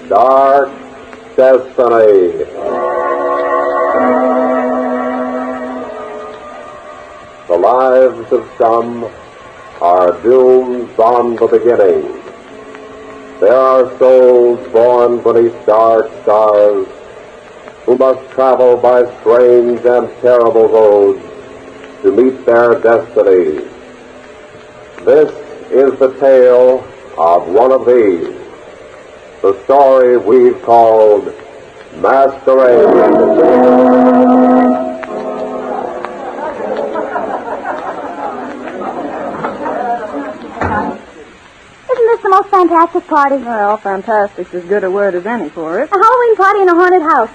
Dark Destiny. The lives of some are doomed from the beginning. There are souls born beneath dark stars who must travel by strange and terrible roads to meet their destinies. This is the tale of one of these, the story we've called Masquerade. The most fantastic party. Well, fantastic's as good a word as any for it. A Halloween party in a haunted house.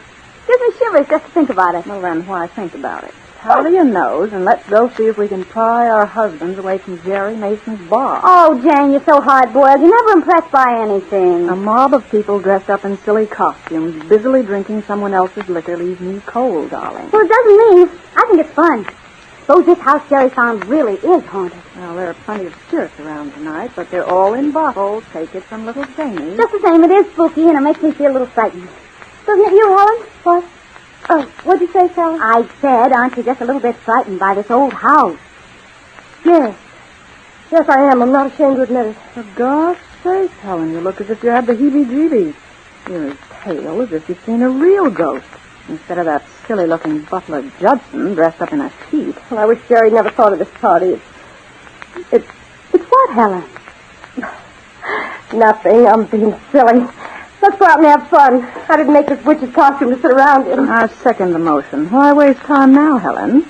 Gives me shivers just to think about it. Well, then, why think about it? Powder your nose and let's go see if we can pry our husbands away from Jerry Mason's bar. Oh, Jane, you're so hard-boiled. You're never impressed by anything. A mob of people dressed up in silly costumes, busily drinking someone else's liquor leaves me cold, darling. Well, it doesn't mean. I think it's fun. Suppose this house Jerry found really is haunted. Well, there are plenty of spirits around tonight, but they're all in bottles. Take it from little Jamie. Just the same, it is spooky, and it makes me feel a little frightened. Doesn't it you, Helen? What? Oh, what'd you say, Sally? I said, aren't you just a little bit frightened by this old house? Yes. Yes, I am. I'm not ashamed to admit it. For God's sake, Helen, you look as if you had the heebie-jeebies. You're as pale as if you'd seen a real ghost, instead of that silly-looking butler Judson dressed up in a sheet. Well, I wish Jerry never thought of this party. It's what, Helen? Nothing. I'm being silly. Let's go out and have fun. I didn't make this witch's costume to sit around in. I second the motion. Why waste time now, Helen?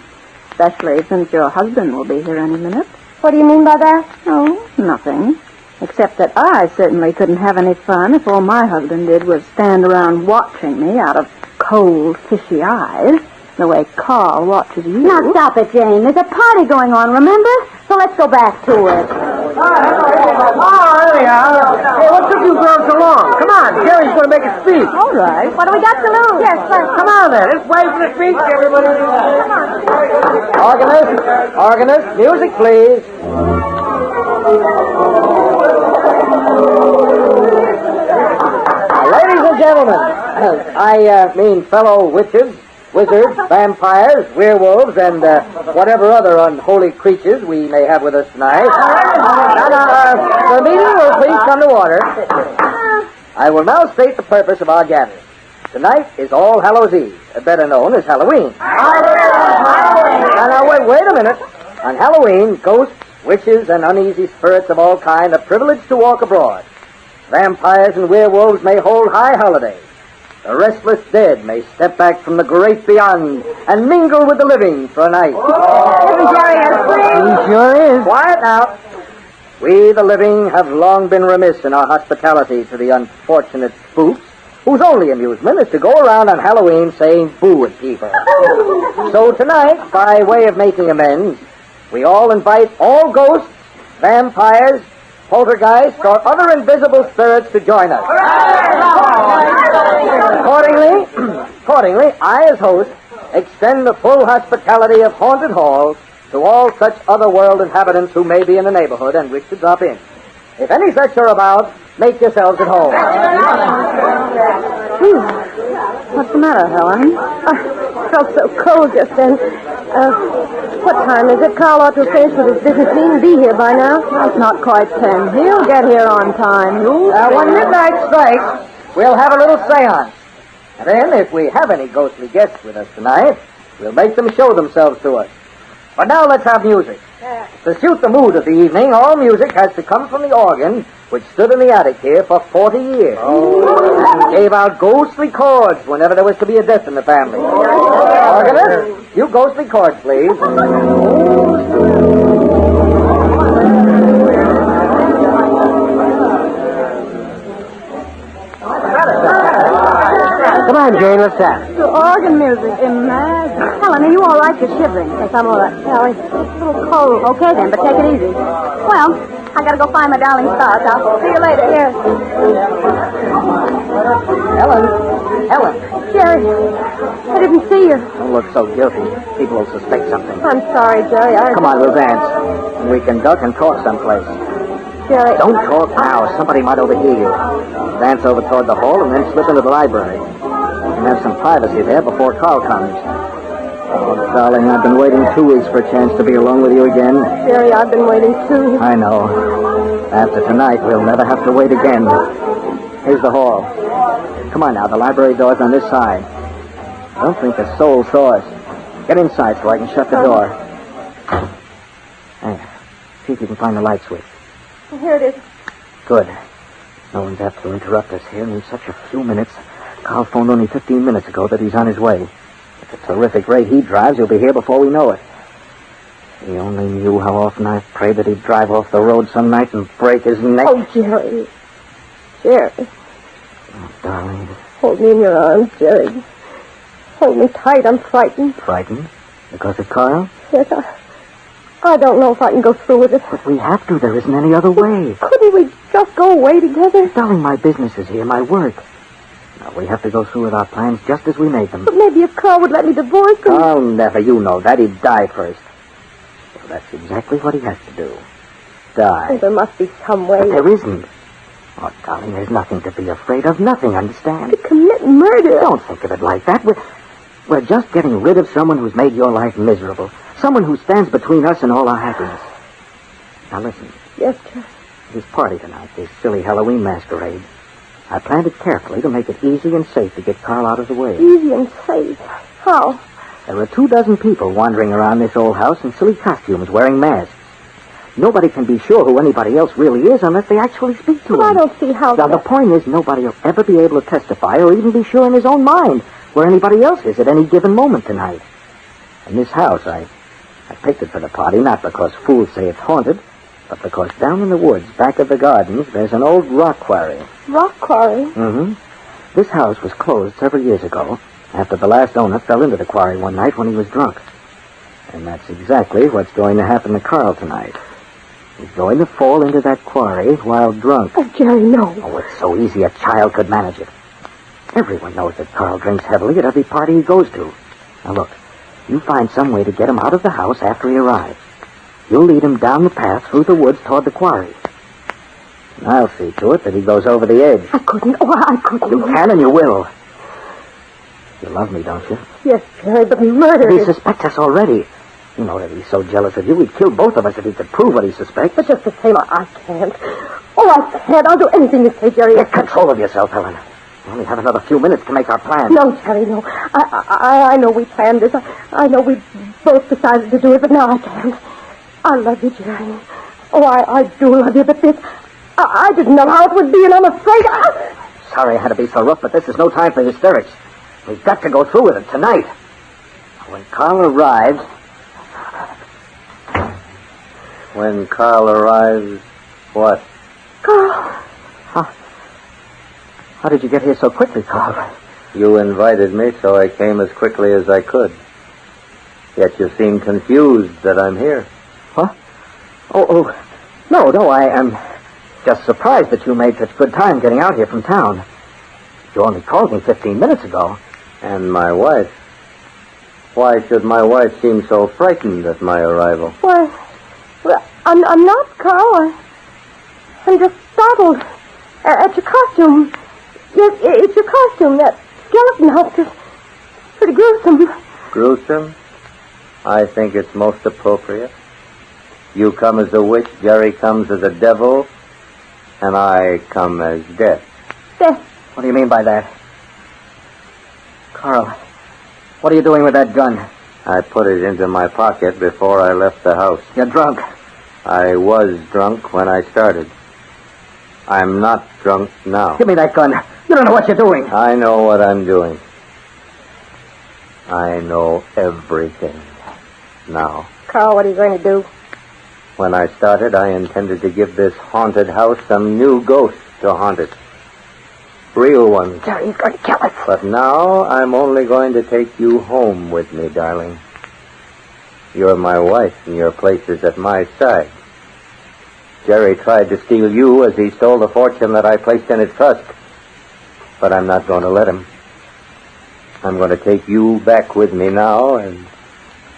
Especially since your husband will be here any minute. What do you mean by that? Oh, nothing. Except that I certainly couldn't have any fun if all my husband did was stand around watching me out of cold, fishy eyes, the way Carl watches you. Now, stop it, Jane. There's a party going on, remember? So let's go back to it. Oh, there we are. Hey, what took you girls so long? Come on, Jerry's going to make a speech. All right. What do we got to lose? Yes, first. Come on, then. Let's wait for the speech, everybody. Organist, music, please. Ladies and gentlemen, I mean fellow witches, wizards, vampires, werewolves, and whatever other unholy creatures we may have with us tonight. Now, the meeting will please come to order. I will now state the purpose of our gathering. Tonight is All Hallows Eve, better known as Halloween. Now, wait a minute. On Halloween, ghosts, witches, and uneasy spirits of all kinds are privileged to walk abroad. Vampires and werewolves may hold high holidays. The restless dead may step back from the great beyond and mingle with the living for a night. Isn't Jerry as free? He sure is. Quiet now. We, the living, have long been remiss in our hospitality to the unfortunate spooks, whose only amusement is to go around on Halloween saying boo at people. So tonight, by way of making amends, we all invite all ghosts, vampires, poltergeists, or other invisible spirits to join us. Accordingly, I, as host, extend the full hospitality of Haunted Hall to all such otherworld inhabitants who may be in the neighborhood and wish to drop in. If any such are about, make yourselves at home. What's the matter, Helen? I felt so cold just then. What time is it? Carl ought to have finished with his business meeting and be here by now. Well, it's not quite 10. He'll get here on time. When midnight strikes, we'll have a little seance. And then, if we have any ghostly guests with us tonight, we'll make them show themselves to us. But now let's have music. To suit the mood of the evening, all music has to come from the organ, which stood in the attic here for 40 years. And gave out ghostly chords whenever there was to be a death in the family. Organist, you ghostly chords, please. Come on, on, Jane. What's that? The organ music. Imagine. Helen, are you all right? You're shivering. Yes, I'm all right, Sally. It's a little cold. Okay, then, but take it easy. Well, I gotta go find my darling Star. I'll see you later. Yes. Helen. Jerry, I didn't see you. Don't look so guilty. People will suspect something. I'm sorry, Jerry. Come on, we'll dance. And we can duck and talk someplace. Jerry. Don't talk now. Somebody might overhear you. Dance over toward the hall and then slip into the library. And have some privacy there before Carl comes. Oh, darling, I've been waiting 2 weeks for a chance to be alone with you again. Jerry, I've been waiting too. I know. After tonight, we'll never have to wait again. Here's the hall. Come on now, the library door's on this side. I don't think a soul saw us. Get inside so I can shut the door. Hey, see if you can find the light switch. Here it is. Good. No one's apt to interrupt us here in such a few minutes. Carl phoned only 15 minutes ago that he's on his way. At the terrific rate he drives, he'll be here before we know it. He only knew how often I've prayed that he'd drive off the road some night and break his neck. Oh, Jerry. Jerry. Oh, darling. Hold me in your arms, Jerry. Hold me tight. I'm frightened. Frightened? Because of Carl? Yes, I don't know if I can go through with it. But we have to. There isn't any other way. Couldn't we just go away together? Darling, my business is here, my work. Now, we have to go through with our plans just as we made them. But maybe if Carl would let me divorce him. Oh, never. You know that. He'd die first. Well, that's exactly what he has to do. Die. Oh, there must be some way. But there isn't. Oh, darling, there's nothing to be afraid of. Nothing, understand? To commit murder. Don't think of it like that. We're just getting rid of someone who's made your life miserable. Someone who stands between us and all our happiness. Now, listen. Yes, sir. This party tonight, this silly Halloween masquerade, I planned it carefully to make it easy and safe to get Carl out of the way. Easy and safe. How? There are 24 people wandering around this old house in silly costumes wearing masks. Nobody can be sure who anybody else really is unless they actually speak to Well, him. I don't see how... Now, the point is nobody will ever be able to testify or even be sure in his own mind where anybody else is at any given moment tonight. And this house, I picked it for the party, not because fools say it's haunted, but because down in the woods, back of the gardens, there's an old rock quarry. Rock quarry? Mm-hmm. This house was closed several years ago after the last owner fell into the quarry one night when he was drunk. And that's exactly what's going to happen to Carl tonight. He's going to fall into that quarry while drunk. Oh, Jerry, no. Oh, it's so easy a child could manage it. Everyone knows that Carl drinks heavily at every party he goes to. Now, look, you find some way to get him out of the house after he arrives. You'll lead him down the path through the woods toward the quarry. And I'll see to it that he goes over the edge. I couldn't. Oh, I couldn't. You can and you will. You love me, don't you? Yes, Jerry, but murder He is... suspects us already. You know that he's so jealous of you, he'd kill both of us if he could prove what he suspects. But just the same, I can't. Oh, I can't. I'll do anything you say, Jerry. Get control of yourself, Helen. We only have another few minutes to make our plan. No, Jerry, no. I know we planned this. I know we both decided to do it, but now I can't. I love you, Jerry. Oh, I do love you, but this... I didn't know how it would be, and I'm afraid... Sorry I had to be so rough, but this is no time for hysterics. We've got to go through with it tonight. When Carl arrives... When Carl arrives, what? Carl... How did you get here so quickly, Carl? You invited me, so I came as quickly as I could. Yet you seem confused that I'm here. What? Oh, no, I am just surprised that you made such good time getting out here from town. You only called me 15 minutes ago. And my wife. Why should my wife seem so frightened at my arrival? Why, well, I'm not, Carl. I'm just startled at your costume. Yes, it's your costume. That skeleton house is pretty gruesome. Gruesome? I think it's most appropriate. You come as a witch, Jerry comes as a devil, and I come as death. Death. What do you mean by that? Carl, what are you doing with that gun? I put it into my pocket before I left the house. You're drunk. I was drunk when I started. I'm not drunk now. Give me that gun. You don't know what you're doing. I know what I'm doing. I know everything now. Carl, what are you going to do? When I started, I intended to give this haunted house some new ghost to haunt it. Real ones. Jerry's going to kill us. But now I'm only going to take you home with me, darling. You're my wife, and your place is at my side. Jerry tried to steal you as he stole the fortune that I placed in his trust. But I'm not going to let him. I'm going to take you back with me now, and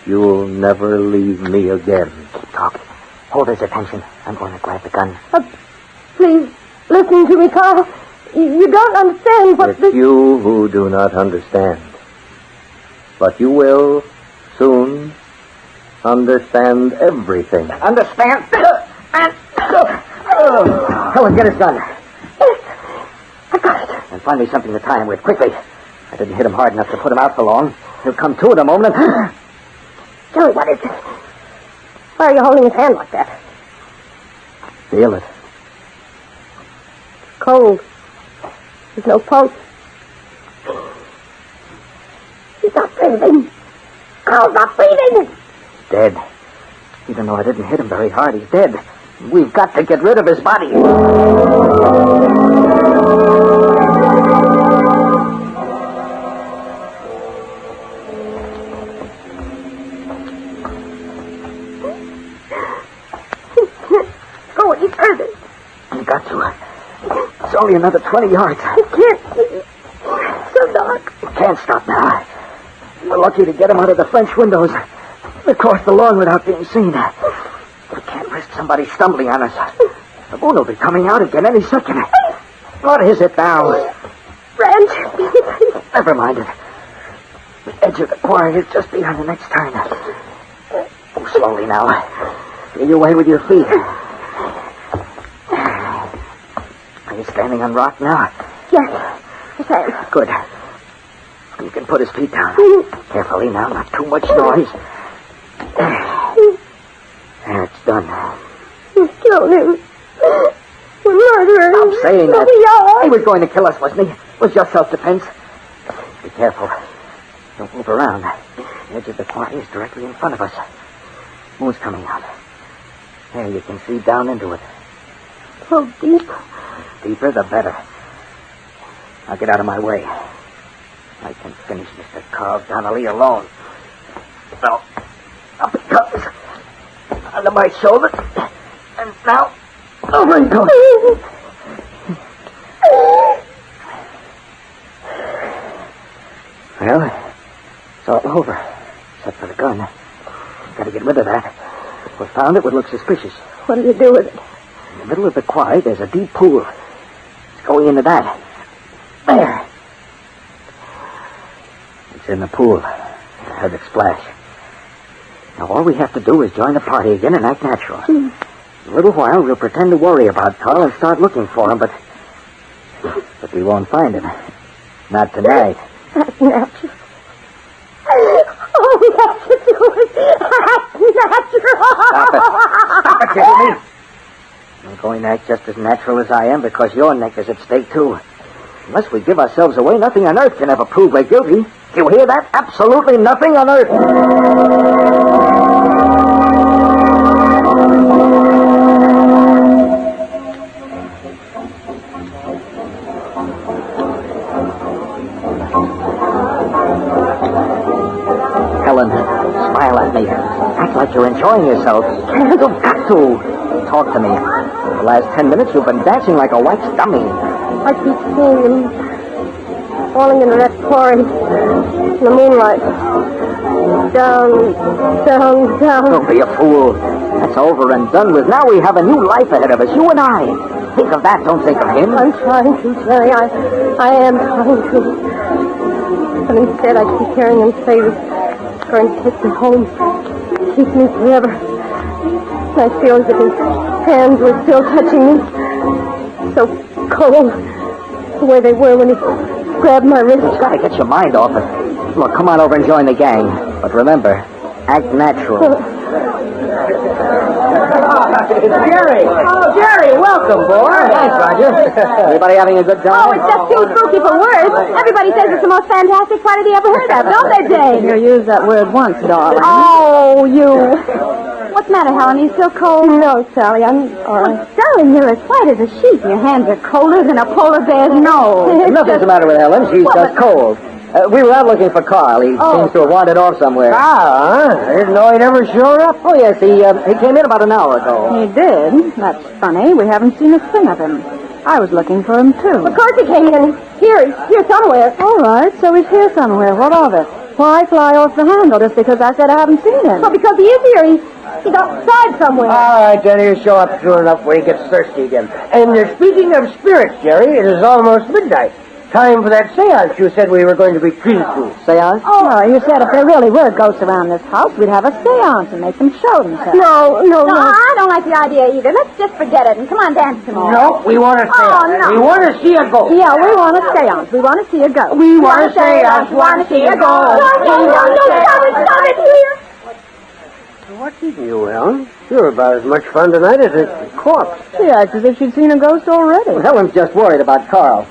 you'll never leave me again. Keep talking. Hold his attention. I'm going to grab the gun. Please, listen to me, Carl. You don't understand what It's this... you who do not understand. But you will soon understand everything. Understand? Helen, get his gun. Yes, I got it. And find me something to tie him with, quickly. I didn't hit him hard enough to put him out for long. He'll come to in a moment and... Jerry, what is it? Why are you holding his hand like that? Feel it. It's cold. There's no pulse. He's not breathing. Carl's not breathing. Dead. Even though I didn't hit him very hard, he's dead. We've got to get rid of his body. Go any further. You got to. It's only another 20 yards. I can't see. It's so dark. We can't stop now. We're lucky to get him out of the French windows. Across the lawn without being seen. We can't risk somebody stumbling on us. The moon will be coming out again any second. What is it now? Branch. Never mind it. The edge of the quarry is just behind the next turn. Move slowly now. Feel your way with your feet. Are you standing on rock now? Yes. Yes, I am. Good. You can put his feet down. Carefully now, not too much noise. There, it's done. You killed him. We're murderers. Stop saying that. We are. He was going to kill us, wasn't he? It was just self-defense. Be careful. Don't move around. The edge of the quarry is directly in front of us. Moon's coming out. There, you can see down into it. So deep. Deeper, the better. Now get out of my way. I can finish Mr. Carl Donnelly alone. Well, up it comes. Under my shoulder. And now, over he goes. Well, it's all over. Except for the gun. Gotta get rid of that. If we found it, would look suspicious. What do you do with it? In the middle of the quarry, there's a deep pool. Let's go into that. There. It's in the pool. I heard it splash. Now, all we have to do is join the party again and act natural. In a little while, we'll pretend to worry about Carl and start looking for him, but we won't find him. Not tonight. That's natural. Oh, that's it. That's natural. Stop it. Stop it, you hear me? I'm going to act just as natural as I am because your neck is at stake, too. Unless we give ourselves away, nothing on earth can ever prove we're guilty. You hear that? Absolutely nothing on earth. Helen, smile at me. Act like you're enjoying yourself. You've got to. Talk to me. For the last 10 minutes, you've been dancing like a wax dummy. I keep seeing him falling into that quarry in the moonlight. Down, down, down. Don't be a fool. That's over and done with. Now we have a new life ahead of us, you and I. Think of that, don't think of him. I'm trying to, Jerry. I am trying to. But instead, I keep hearing him say he's going to take me home, keep me forever. I feel as if his hands were still touching me. So cold. The way they were when he grabbed my wrist. You've got to get your mind off it. Look, come on over and join the gang. But remember, act natural. Jerry! Oh, Jerry, welcome, boy. Thanks, Roger. Everybody having a good time? Oh, it's just too spooky for words. Everybody says it's the most fantastic party they ever heard of, don't they, Jane? You used that word once, darling. Oh, you. What's the matter, Helen? Are you still cold? No, Sally, I'm all right. Darling, you're as white as a sheet. Your hands are colder than a polar bear's nose. Nothing's the matter with Helen. She's just cold. We were out looking for Carl. He seems to have wandered off somewhere. Carl, I didn't know he'd ever showed up. Oh, yes, he came in about an hour ago. He did? That's funny. We haven't seen a thing of him. I was looking for him, too. Of course he came in. He's here somewhere. All right, so he's here somewhere. What of it? Why fly off the handle just because I said I haven't seen him? Well, because he is here. He's outside somewhere. All right, then he'll show up soon enough when he gets thirsty again. And speaking of spirits, Jerry, it is almost midnight. Time for that seance you said we were going to be treated to. Seance? Oh, you said if there really were ghosts around this house, we'd have a seance and make them show themselves. No. No, I don't like the idea either. Let's just forget it and come on, dance some more. No, we want a seance. no. We want to see a ghost. Yeah, we want a seance. We want to see a ghost. We want a seance. We want to see a ghost. Stop it here. What's eating you, Helen? You're about as much fun tonight as a corpse. She acts as if she'd seen a ghost already. Well, Helen's just worried about Carl.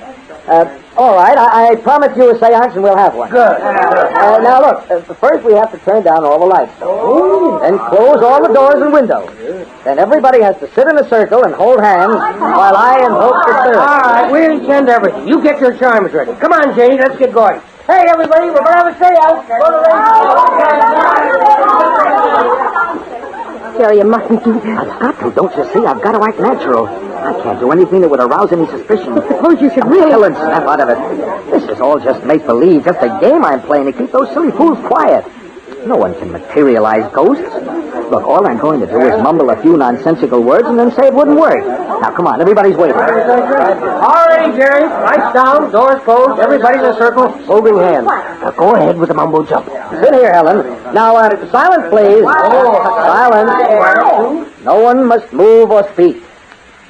All right, I promise you a seance and we'll have one. Good. Now, look, first we have to turn down all the lights. Then close all the doors and windows. Then everybody has to sit in a circle and hold hands while I invoke the spirit. All right, we intend everything. You get your charms ready. Come on, Janie, let's get going. Hey, everybody, we're going to have a seance. Jerry, you mustn't do this. I've got to, don't you see? I've got to act natural. I can't do anything that would arouse any suspicion. Suppose you should really... Helen, snap out of it. This is all just make-believe, just a game I'm playing to keep those silly fools quiet. No one can materialize ghosts. Look, all I'm going to do is mumble a few nonsensical words and then say it wouldn't work. Now, come on, everybody's waiting. All right, Jerry. Lights down, doors closed, everybody in a circle, holding hands. Now, go ahead with the mumbo jump. Sit here, Helen. Now, silence, please. Silence. No one must move or speak.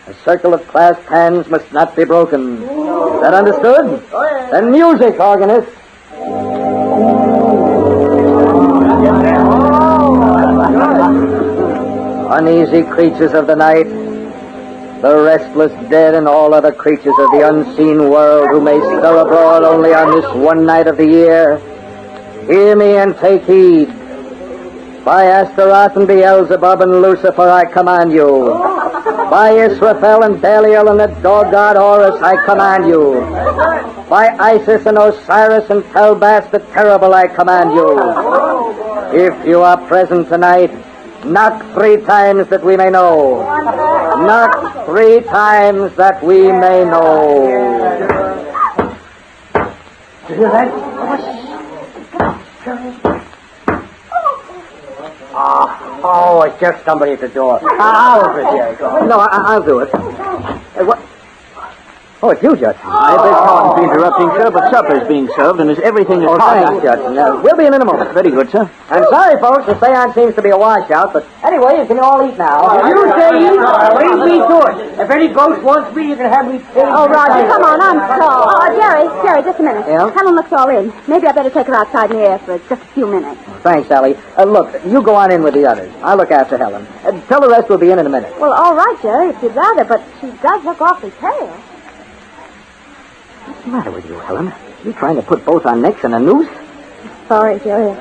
A circle of clasped hands must not be broken. Is that understood? Then music, organist. Uneasy creatures of the night, the restless dead and all other creatures of the unseen world who may stir abroad only on this one night of the year, hear me and take heed. By Astaroth and Beelzebub and Lucifer I command you. By Israfel and Belial and the dog god Horus I command you. By Isis and Osiris and Telbas the Terrible I command you. If you are present tonight, knock 3 times that we may know. Knock 3 times that we may know. Did you hear that? Oh, it's just somebody at the door. I'll open it, Jerry. No, I'll do it. What? Oh, it's you, Judson. I beg pardon for interrupting, sir, but supper's being served, and as everything is hot... Thanks, Judson. We'll be in a moment. Very good, sir. I'm sorry, folks. The seance seems to be a washout, but anyway, you can all eat now. You say eat. Leave me to it. If any ghost wants me, you can have me paid. Oh, Roger, come on, I'm so... Jerry, just a minute. Yeah? Helen looks all in. Maybe I better take her outside in the air for just a few minutes. Thanks, Sally. Look, you go on in with the others. I'll look after Helen. Tell the rest we'll be in a minute. Well, all right, Jerry, if you'd rather, but she does look awfully pale. What's the matter with you, Helen? You trying to put both our necks in a noose? Sorry, Jerry.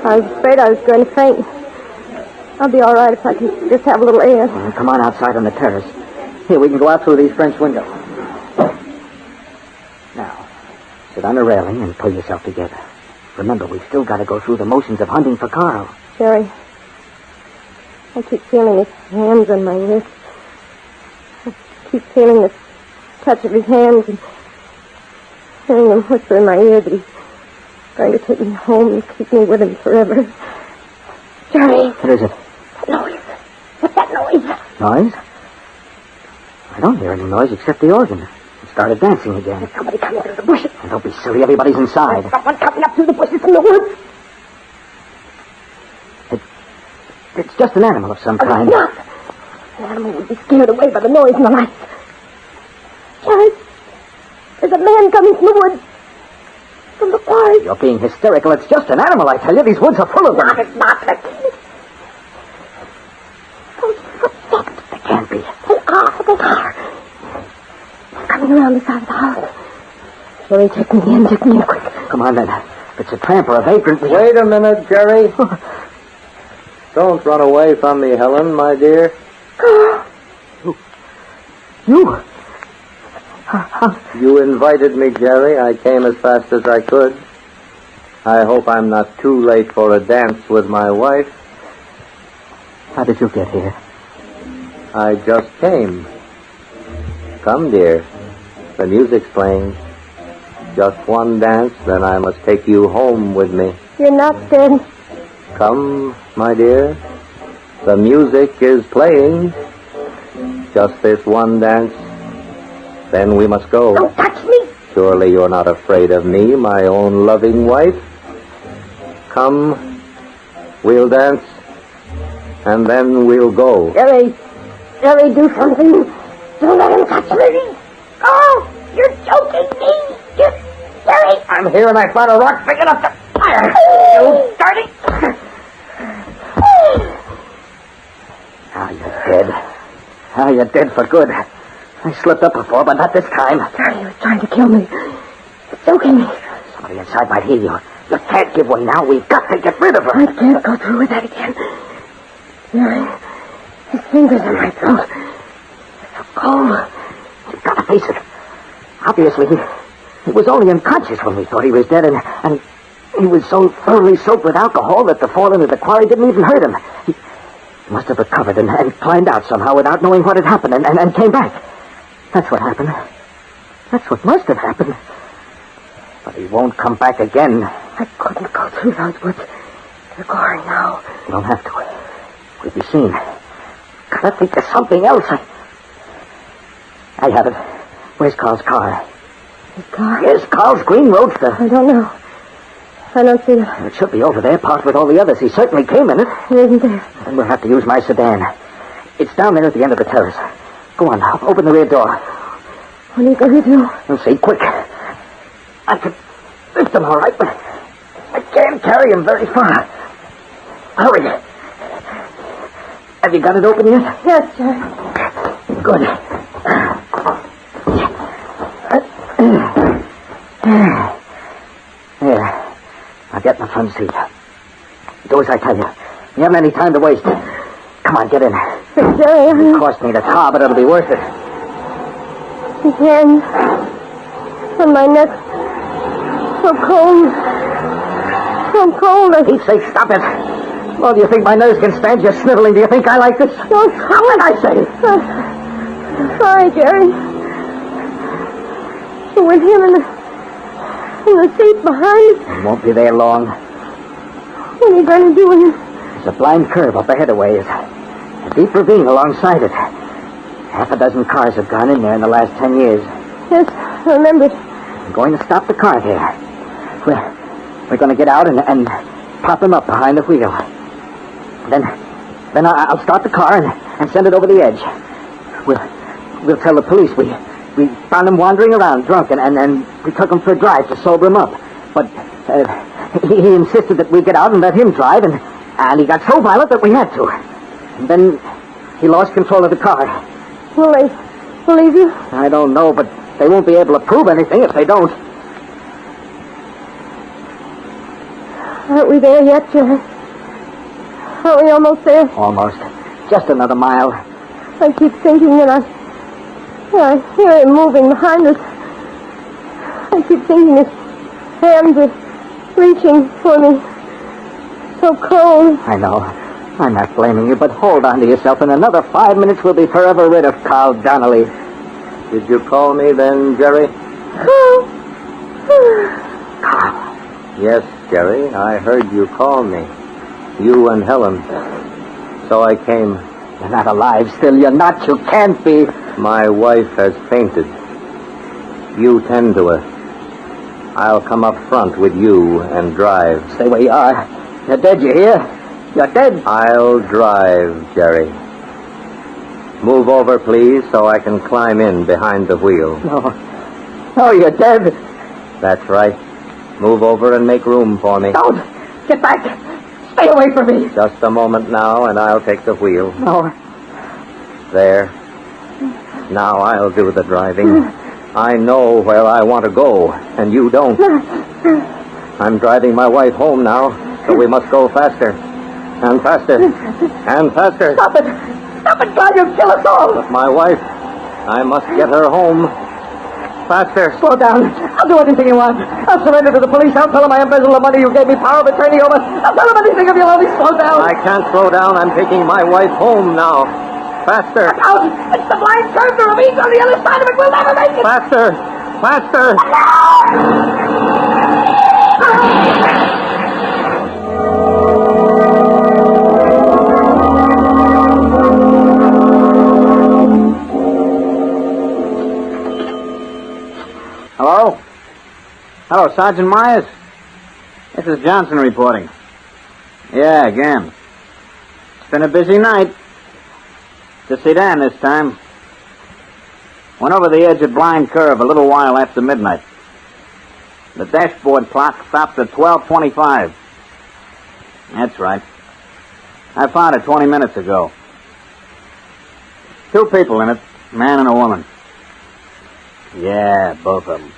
I was afraid I was going to faint. I'll be all right if I can just have a little air. Well, come on outside on the terrace. Here, we can go out through these French windows. Now, sit on the railing and pull yourself together. Remember, we've still got to go through the motions of hunting for Carl. Jerry, I keep feeling his hands on my wrist. I keep feeling the touch of his hands and hearing him whisper in my ear that he's going to take me home and keep me with him forever. Jerry! What is it? That noise. What's that noise? Noise? I don't hear any noise except the organ. It started dancing again. There's somebody coming through the bushes. And don't be silly, everybody's inside. There's someone coming up through the bushes from the woods. It's just an animal of some Oh, kind. it's not. The animal would be scared away by the noise and the lights. Jerry, there's a man coming from the woods. From the forest. You're being hysterical. It's just an animal, I tell you. These woods are full of them. It's not. Those footsteps. They can't be. They are. They're coming around the side of the house. Jerry, take me in quick. Come on, then. If it's a tramp or a vagrant... Wait a minute, Jerry. Don't run away from me, Helen, my dear. You? You invited me, Jerry. I came as fast as I could. I hope I'm not too late for a dance with my wife. How did you get here? I just came. Come, dear. The music's playing. Just one dance, then I must take you home with me. You're not dead. Come, my dear. The music is playing. Just this one dance. Then we must go. Don't touch me. Surely you're not afraid of me, my own loving wife. Come, we'll dance, and then we'll go. Jerry, do something. Don't let him touch me. Oh, you're choking me. Jerry. I'm here and I found a rock big enough to fire. You dirty. Ah, you're dead. Ah, you're dead for good. I slipped up before, but not this time. Jerry, he was trying to kill me. Choking me. Somebody inside might hear you. You can't give way now. We've got to get rid of her. I can't go through with that again. Jerry, his fingers in my throat. It's so cold. You've got to face it. Obviously, he was only unconscious when we thought he was dead, and he was so thoroughly soaked with alcohol that the fall into the quarry didn't even hurt him. He must have recovered and climbed out somehow without knowing what had happened and came back. That's what happened. That's what must have happened. But he won't come back again. I couldn't go through those woods. They're gory now. You don't have to. We'll be seen. Gotta think of something else. I have it. Where's Carl's car? His car? Yes, Carl's green roadster. I don't know. I don't see it. It should be over there, parked with all the others. He certainly came in it. It isn't there. Then we'll have to use my sedan. It's down there at the end of the terrace. Go on, open the rear door. What are you going to do? We'll see, quick. I could lift him all right, but I can't carry him very far. Hurry. Have you got it open yet? Yes, sir. Good. There. Now get in the front seat. Do as I tell you. We haven't any time to waste. Come on, get in. But, Jerry, It cost me the car, but it'll be worth it. his hands on my neck. So cold. So cold. Pete's sake, stop it. Well, do you think my nerves can stand you sniveling? Do you think I like this? Don't Stop it, I say. Sorry, Jerry. With him in the seat behind us. He won't be there long. What are you going to do with him? There's a blind curve up ahead a ways. A deep ravine alongside it. Half a dozen cars have gone in there in the last 10 years. Yes, I remember. I'm going to stop the car there. We're going to get out and pop him up behind the wheel. Then I'll start the car and send it over the edge. We'll tell the police we found him wandering around drunk and we took him for a drive to sober him up. But he insisted that we get out and let him drive, and he got so violent that we had to. And then he lost control of the car. Will they believe you? I don't know, but they won't be able to prove anything if they don't. Aren't we there yet, Jerry? Are we almost there? Almost. Just another mile. I keep thinking that I hear him moving behind us. I keep thinking his hands are reaching for me. So cold. I know. I'm not blaming you, but hold on to yourself. In another 5 minutes, we'll be forever rid of Carl Donnelly. Did you call me then, Jerry? Carl. Yes, Jerry. I heard you call me. You and Helen. So I came. You're not alive still. You're not. You can't be. My wife has fainted. You tend to her. I'll come up front with you and drive. Stay where you are. You're dead, you hear? You're dead. I'll drive, Jerry. Move over, please, so I can climb in behind the wheel. No. Oh, you're dead. That's right. Move over and make room for me. Don't. Get back. Stay away from me. Just a moment now, and I'll take the wheel. No. There. Now I'll do the driving. I know where I want to go, and you don't. I'm driving my wife home now, so we must go faster. And faster. And faster. Stop it! Stop it, Clyde! You'll kill us all! But my wife, I must get her home. Faster. Slow down. I'll do anything you want. I'll surrender to the police. I'll tell them I embezzled the money you gave me power of attorney over. I'll tell them anything if you'll only slow down. I can't slow down. I'm taking my wife home now. Faster. Out! It's the blind curve to Ravine on the other side of it. We'll never make it. Faster. Faster. Hello? Hello, Sergeant Myers? This is Johnson reporting. Yeah, again. It's been a busy night. The sedan this time. Went over the edge of Blind Curve a little while after midnight. The dashboard clock stopped at 12:25. That's right. I found it 20 minutes ago. 2 people in it, a man and a woman. Yeah, both of them.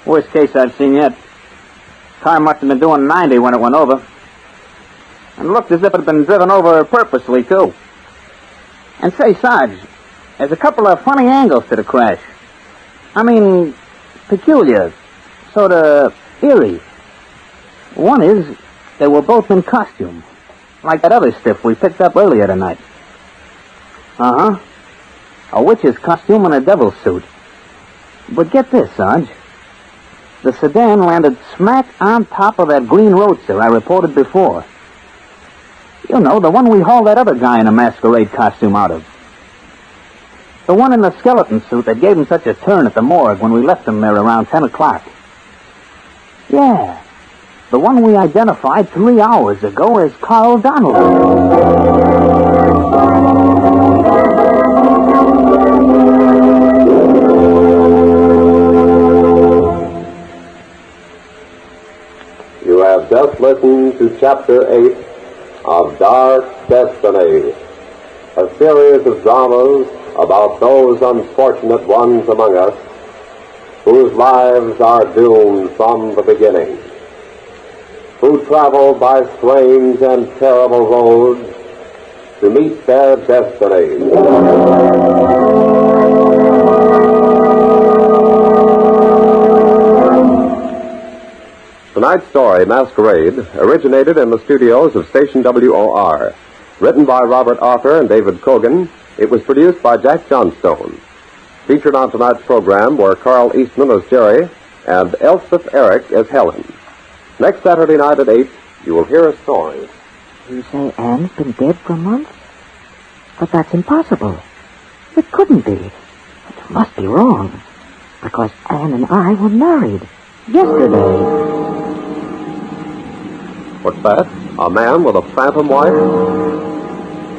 Worst case I've seen yet. Car must have been doing 90 when it went over. And looked as if it had been driven over purposely, too. And say, Sarge, there's a couple of funny angles to the crash. I mean, peculiar, sort of eerie. One is, they were both in costume, like that other stiff we picked up earlier tonight. Uh-huh. A witch's costume and a devil's suit. But get this, Sarge. The sedan landed smack on top of that green roadster I reported before. You know, the one we hauled that other guy in a masquerade costume out of. The one in the skeleton suit that gave him such a turn at the morgue when we left him there around 10 o'clock. Yeah, the one we identified 3 hours ago as Carl Donnelly. You have just listened to Chapter 8 of Dark Destiny, a series of dramas about those unfortunate ones among us whose lives are doomed from the beginning, who travel by strange and terrible roads to meet their destinies. Tonight's story, Masquerade, originated in the studios of Station WOR. Written by Robert Arthur and David Cogan, it was produced by Jack Johnstone. Featured on tonight's program were Carl Eastman as Jerry and Elspeth Eric as Helen. Next Saturday night at 8, you will hear a story. You say Anne's been dead for a month? But that's impossible. It couldn't be. It must be wrong. Because Anne and I were married yesterday. What's that? A man with a phantom wife?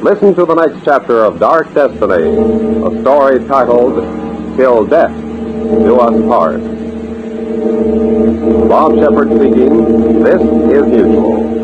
Listen to the next chapter of Dark Destiny, a story titled Till Death Do Us Part. Bob Shepard speaking. This is Mutual.